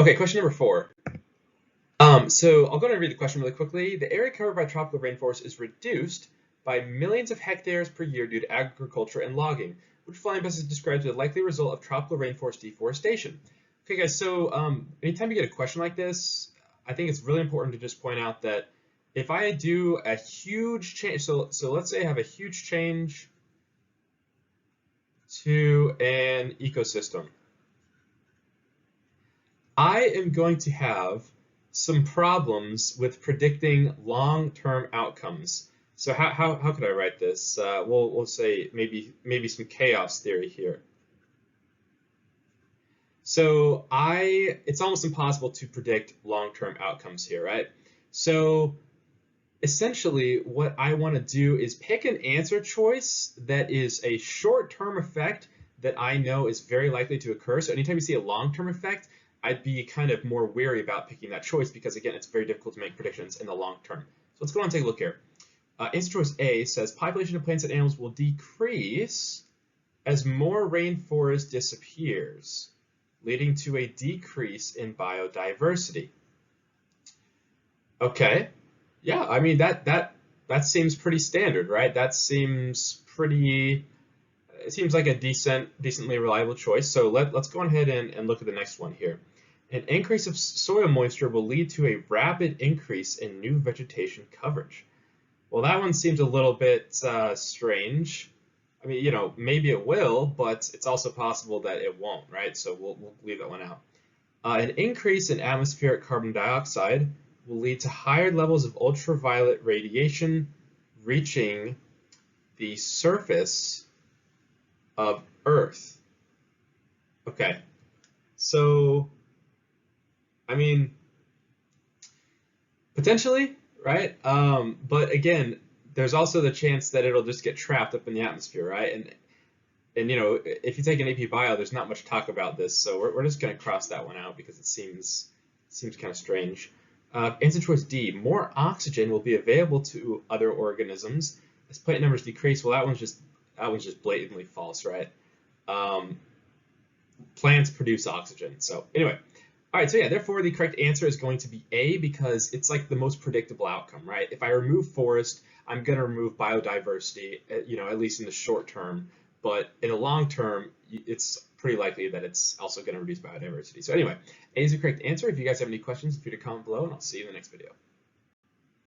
Okay, question number 4. So I'll go ahead and read the question really quickly. The area covered by tropical rainforest is reduced by millions of hectares per year due to agriculture and logging, which flying best is described as a likely result of tropical rainforest deforestation. Okay, guys, so anytime you get a question like this, I think it's really important to just point out that if I do a huge change, so let's say I have a huge change to an ecosystem, I am going to have some problems with predicting long-term outcomes. So how could I write this? We'll say maybe some chaos theory here. So it's almost impossible to predict long-term outcomes here, right? So essentially what I want to do is pick an answer choice that is a short-term effect that I know is very likely to occur. So anytime you see a long-term effect, I'd be kind of more wary about picking that choice because, again, it's very difficult to make predictions in the long term. So let's go on and take a look here. Answer choice A says population of plants and animals will decrease as more rainforest disappears, leading to a decrease in biodiversity. Okay, yeah, I mean that seems pretty standard, right? It seems like a decently reliable choice. So let's go ahead and look at the next one here. An increase of soil moisture will lead to a rapid increase in new vegetation coverage. Well, that one seems a little bit strange. I mean, maybe it will, but it's also possible that it won't, right? So we'll leave that one out. An increase in atmospheric carbon dioxide will lead to higher levels of ultraviolet radiation reaching the surface of Earth. Okay, so I mean, potentially, right? But again, there's also the chance that it'll just get trapped up in the atmosphere, right? And if you take an AP Bio, there's not much talk about this, so we're just going to cross that one out because it seems kind of strange. Answer choice D: more oxygen will be available to other organisms as plant numbers decrease. Well, that one's just blatantly false, right? Plants produce oxygen. So anyway. All right, so yeah, therefore the correct answer is going to be A because it's like the most predictable outcome, right? If I remove forest, I'm going to remove biodiversity, at least in the short term. But in the long term, it's pretty likely that it's also going to reduce biodiversity. So anyway, A is the correct answer. If you guys have any questions, feel free to comment below, and I'll see you in the next video.